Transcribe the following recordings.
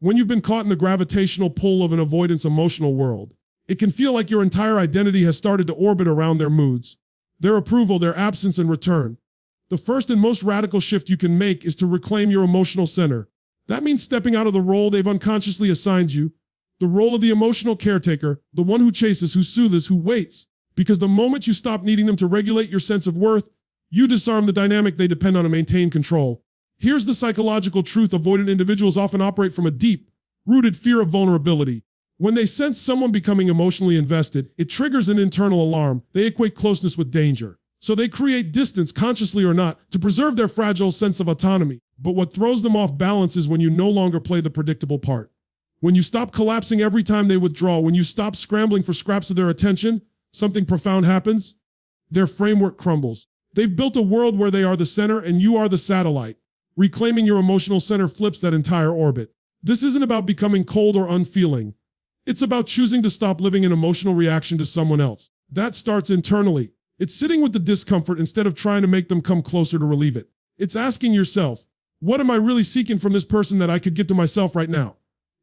When you've been caught in the gravitational pull of an avoidance emotional world, it can feel like your entire identity has started to orbit around their moods, their approval, their absence and return. The first and most radical shift you can make is to reclaim your emotional center. That means stepping out of the role they've unconsciously assigned you, the role of the emotional caretaker, the one who chases, who soothes, who waits. Because the moment you stop needing them to regulate your sense of worth, you disarm the dynamic they depend on to maintain control. Here's the psychological truth: avoidant individuals often operate from a deep-rooted fear of vulnerability. When they sense someone becoming emotionally invested, it triggers an internal alarm. They equate closeness with danger. So they create distance, consciously or not, to preserve their fragile sense of autonomy. But what throws them off balance is when you no longer play the predictable part. When you stop collapsing every time they withdraw, when you stop scrambling for scraps of their attention, something profound happens. Their framework crumbles. They've built a world where they are the center and you are the satellite. Reclaiming your emotional center flips that entire orbit. This isn't about becoming cold or unfeeling. It's about choosing to stop living in emotional reaction to someone else. That starts internally. It's sitting with the discomfort instead of trying to make them come closer to relieve it. It's asking yourself, what am I really seeking from this person that I could give to myself right now?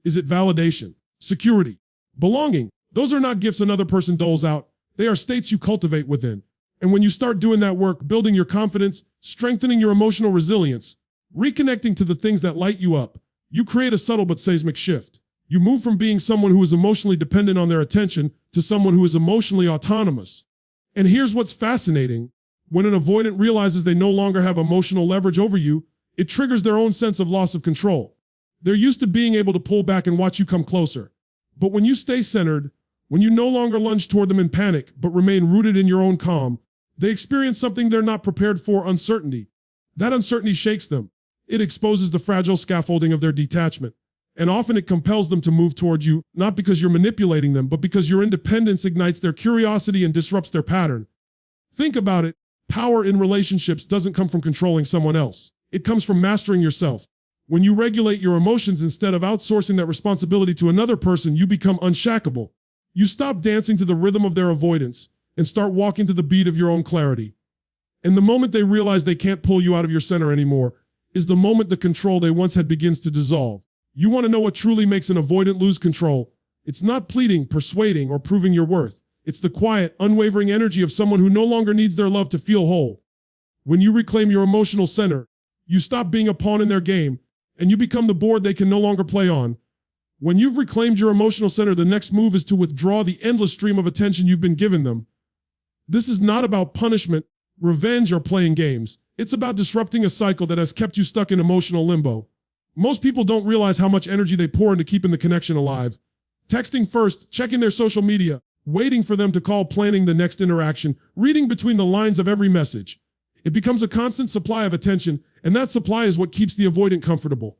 Is it validation, security, belonging? Those are not gifts another person doles out. They are states you cultivate within. And when you start doing that work, building your confidence, strengthening your emotional resilience, reconnecting to the things that light you up, you create a subtle but seismic shift. You move from being someone who is emotionally dependent on their attention to someone who is emotionally autonomous. And here's what's fascinating. When an avoidant realizes they no longer have emotional leverage over you, it triggers their own sense of loss of control. They're used to being able to pull back and watch you come closer. But when you stay centered, when you no longer lunge toward them in panic, but remain rooted in your own calm, they experience something they're not prepared for: uncertainty. That uncertainty shakes them. It exposes the fragile scaffolding of their detachment. And often it compels them to move toward you, not because you're manipulating them, but because your independence ignites their curiosity and disrupts their pattern. Think about it. Power in relationships doesn't come from controlling someone else. It comes from mastering yourself. When you regulate your emotions instead of outsourcing that responsibility to another person, you become unshackable. You stop dancing to the rhythm of their avoidance and start walking to the beat of your own clarity. And the moment they realize they can't pull you out of your center anymore is the moment the control they once had begins to dissolve. You want to know what truly makes an avoidant lose control? It's not pleading, persuading, or proving your worth. It's the quiet, unwavering energy of someone who no longer needs their love to feel whole. When you reclaim your emotional center, you stop being a pawn in their game, and you become the board they can no longer play on. When you've reclaimed your emotional center, the next move is to withdraw the endless stream of attention you've been giving them. This is not about punishment, revenge, or playing games. It's about disrupting a cycle that has kept you stuck in emotional limbo. Most people don't realize how much energy they pour into keeping the connection alive. Texting first, checking their social media, waiting for them to call, planning the next interaction, reading between the lines of every message. It becomes a constant supply of attention, and that supply is what keeps the avoidant comfortable.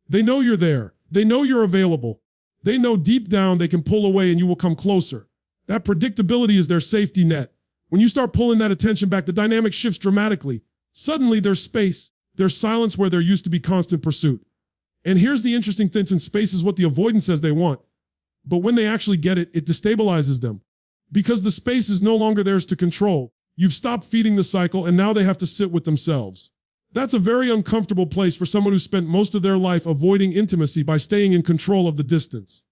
They know you're there. They know you're available. They know deep down they can pull away and you will come closer. That predictability is their safety net. When you start pulling that attention back, the dynamic shifts dramatically. Suddenly there's space. There's silence where there used to be constant pursuit. And here's the interesting thing: space is what the avoidant says they want. But when they actually get it, it destabilizes them. Because the space is no longer theirs to control. You've stopped feeding the cycle and now they have to sit with themselves. That's a very uncomfortable place for someone who spent most of their life avoiding intimacy by staying in control of the distance.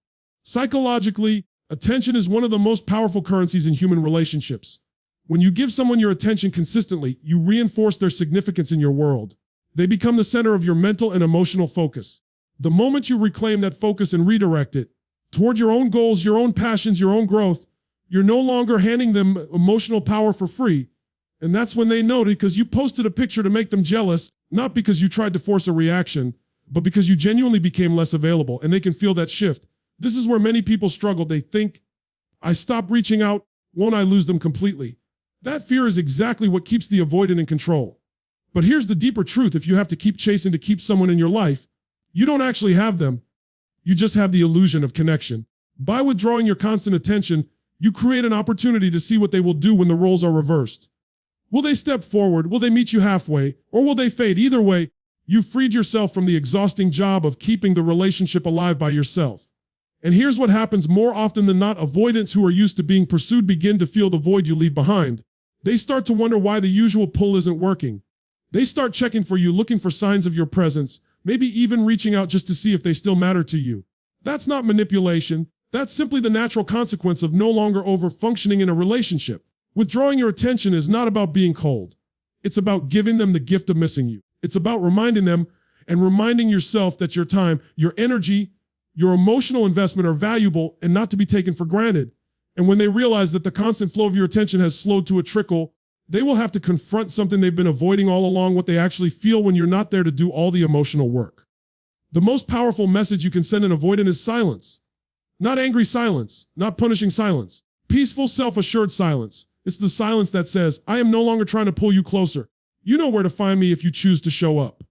Psychologically, attention is one of the most powerful currencies in human relationships. When you give someone your attention consistently, you reinforce their significance in your world. They become the center of your mental and emotional focus. The moment you reclaim that focus and redirect it toward your own goals, your own passions, your own growth, you're no longer handing them emotional power for free. And that's when they know it, because you posted a picture to make them jealous, not because you tried to force a reaction, but because you genuinely became less available, and they can feel that shift. This is where many people struggle. They think, I stop reaching out, won't I lose them completely? That fear is exactly what keeps the avoidant in control. But here's the deeper truth: if you have to keep chasing to keep someone in your life, you don't actually have them. You just have the illusion of connection. By withdrawing your constant attention, you create an opportunity to see what they will do when the roles are reversed. Will they step forward? Will they meet you halfway? Or will they fade? Either way, you've freed yourself from the exhausting job of keeping the relationship alive by yourself. And here's what happens more often than not: avoidants who are used to being pursued begin to feel the void you leave behind. They start to wonder why the usual pull isn't working. They start checking for you, looking for signs of your presence, maybe even reaching out just to see if they still matter to you. That's not manipulation. That's simply the natural consequence of no longer over-functioning in a relationship. Withdrawing your attention is not about being cold. It's about giving them the gift of missing you. It's about reminding them and reminding yourself that your time, your energy, your emotional investment are valuable and not to be taken for granted. And when they realize that the constant flow of your attention has slowed to a trickle, they will have to confront something they've been avoiding all along, what they actually feel when you're not there to do all the emotional work. The most powerful message you can send an avoidant is silence. Not angry silence, not punishing silence. Peaceful, self-assured silence. It's the silence that says, I am no longer trying to pull you closer. You know where to find me if you choose to show up.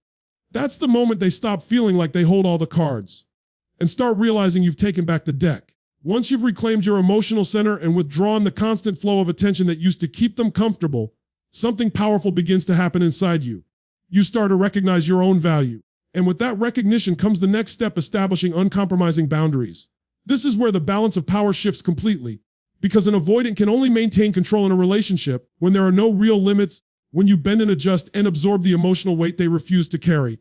That's the moment they stop feeling like they hold all the cards and start realizing you've taken back the deck. Once you've reclaimed your emotional center and withdrawn the constant flow of attention that used to keep them comfortable, something powerful begins to happen inside you. You start to recognize your own value. And with that recognition comes the next step, establishing uncompromising boundaries. This is where the balance of power shifts completely, because an avoidant can only maintain control in a relationship when there are no real limits, when you bend and adjust and absorb the emotional weight they refuse to carry.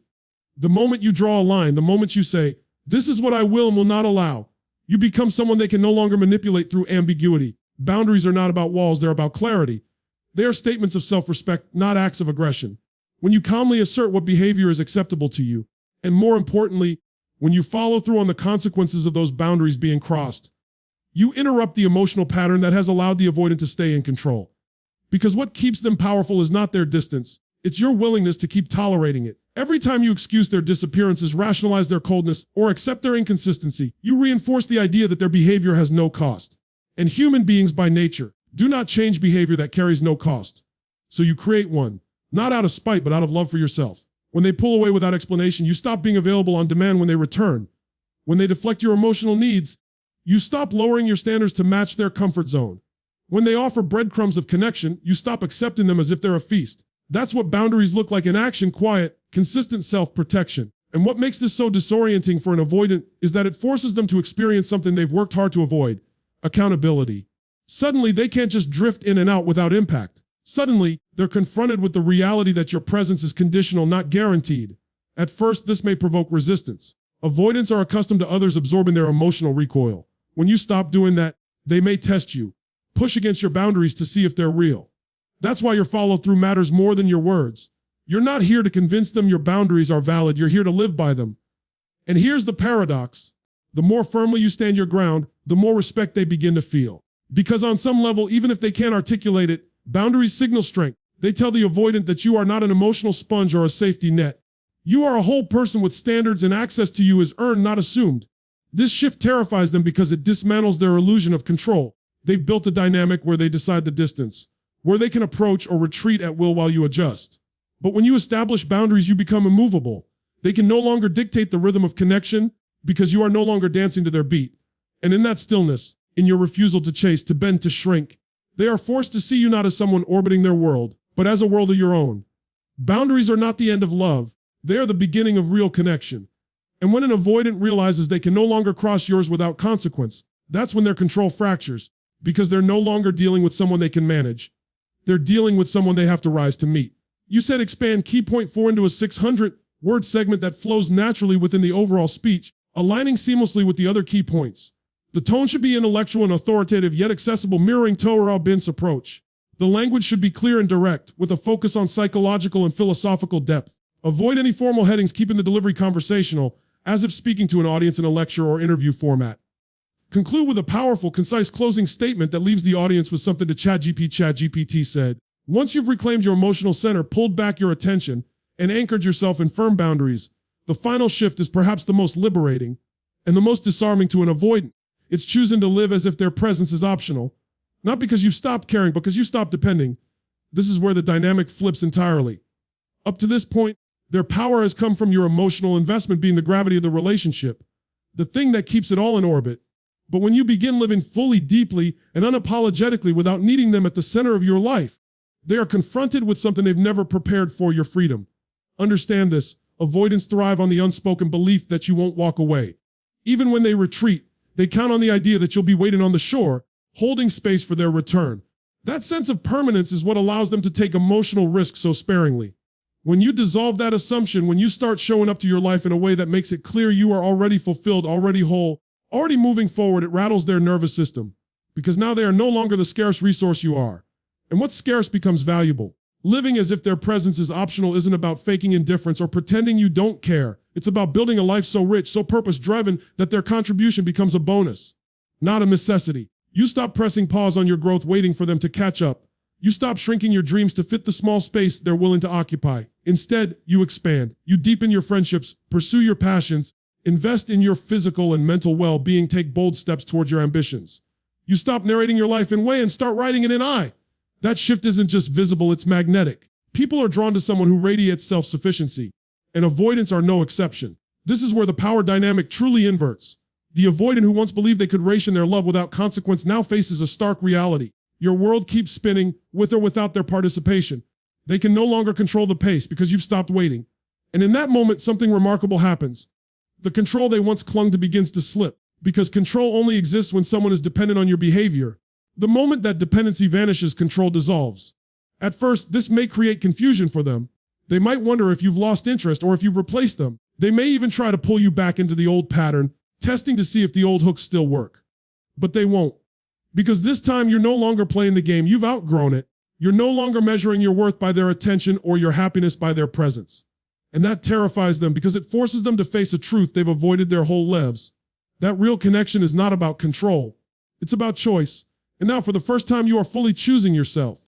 The moment you draw a line, the moment you say, this is what I will and will not allow, you become someone they can no longer manipulate through ambiguity. Boundaries are not about walls, they're about clarity. They are statements of self-respect, not acts of aggression. When you calmly assert what behavior is acceptable to you, and more importantly, when you follow through on the consequences of those boundaries being crossed, you interrupt the emotional pattern that has allowed the avoidant to stay in control. Because what keeps them powerful is not their distance, it's your willingness to keep tolerating it. Every time you excuse their disappearances, rationalize their coldness, or accept their inconsistency, you reinforce the idea that their behavior has no cost. And human beings by nature do not change behavior that carries no cost. So you create one, not out of spite, but out of love for yourself. When they pull away without explanation, you stop being available on demand when they return. When they deflect your emotional needs, you stop lowering your standards to match their comfort zone. When they offer breadcrumbs of connection, you stop accepting them as if they're a feast. That's what boundaries look like in action: quiet, consistent self-protection. And what makes this so disorienting for an avoidant is that it forces them to experience something they've worked hard to avoid: accountability. Suddenly, they can't just drift in and out without impact. Suddenly, they're confronted with the reality that your presence is conditional, not guaranteed. At first, this may provoke resistance. Avoidants are accustomed to others absorbing their emotional recoil. When you stop doing that, they may test you, push against your boundaries to see if they're real. That's why your follow-through matters more than your words. You're not here to convince them your boundaries are valid, you're here to live by them. And here's the paradox. The more firmly you stand your ground, the more respect they begin to feel. Because on some level, even if they can't articulate it, boundaries signal strength. They tell the avoidant that you are not an emotional sponge or a safety net. You are a whole person with standards, and access to you is earned, not assumed. This shift terrifies them because it dismantles their illusion of control. They've built a dynamic where they decide the distance, where they can approach or retreat at will while you adjust. But when you establish boundaries, you become immovable. They can no longer dictate the rhythm of connection because you are no longer dancing to their beat. And in that stillness, in your refusal to chase, to bend, to shrink, they are forced to see you not as someone orbiting their world, but as a world of your own. Boundaries are not the end of love. They are the beginning of real connection. And when an avoidant realizes they can no longer cross yours without consequence, that's when their control fractures, because they're no longer dealing with someone they can manage. They're dealing with someone they have to rise to meet. You said expand key point 4 into a 600-word segment that flows naturally within the overall speech, aligning seamlessly with the other key points. The tone should be intellectual and authoritative, yet accessible, mirroring Tony Robbins' approach. The language should be clear and direct, with a focus on psychological and philosophical depth. Avoid any formal headings, keeping the delivery conversational, as if speaking to an audience in a lecture or interview format. Conclude with a powerful, concise closing statement that leaves the audience with something to ChatGPT said. Once you've reclaimed your emotional center, pulled back your attention, and anchored yourself in firm boundaries, the final shift is perhaps the most liberating and the most disarming to an avoidant. It's choosing to live as if their presence is optional, not because you've stopped caring, but because you stopped depending. This is where the dynamic flips entirely. Up to this point, their power has come from your emotional investment being the gravity of the relationship, the thing that keeps it all in orbit. But when you begin living fully, deeply, and unapologetically without needing them at the center of your life, they are confronted with something they've never prepared for: your freedom. Understand this. Avoidants thrive on the unspoken belief that you won't walk away. Even when they retreat, they count on the idea that you'll be waiting on the shore, holding space for their return. That sense of permanence is what allows them to take emotional risks so sparingly. When you dissolve that assumption, when you start showing up to your life in a way that makes it clear you are already fulfilled, already whole, already moving forward, it rattles their nervous system. Because now they are no longer the scarce resource you are. And what's scarce becomes valuable. Living as if their presence is optional isn't about faking indifference or pretending you don't care. It's about building a life so rich, so purpose-driven, that their contribution becomes a bonus, not a necessity. You stop pressing pause on your growth, waiting for them to catch up. You stop shrinking your dreams to fit the small space they're willing to occupy. Instead, you expand. You deepen your friendships, pursue your passions, invest in your physical and mental well-being, take bold steps towards your ambitions. You stop narrating your life in way and start writing it in I. That shift isn't just visible, it's magnetic. People are drawn to someone who radiates self-sufficiency, and avoidants are no exception. This is where the power dynamic truly inverts. The avoidant who once believed they could ration their love without consequence now faces a stark reality. Your world keeps spinning, with or without their participation. They can no longer control the pace because you've stopped waiting. And in that moment, something remarkable happens. The control they once clung to begins to slip, because control only exists when someone is dependent on your behavior. The moment that dependency vanishes, control dissolves. At first, this may create confusion for them. They might wonder if you've lost interest or if you've replaced them. They may even try to pull you back into the old pattern, testing to see if the old hooks still work. But they won't. Because this time you're no longer playing the game, you've outgrown it. You're no longer measuring your worth by their attention or your happiness by their presence. And that terrifies them because it forces them to face a truth they've avoided their whole lives. That real connection is not about control. It's about choice. And now for the first time you are fully choosing yourself.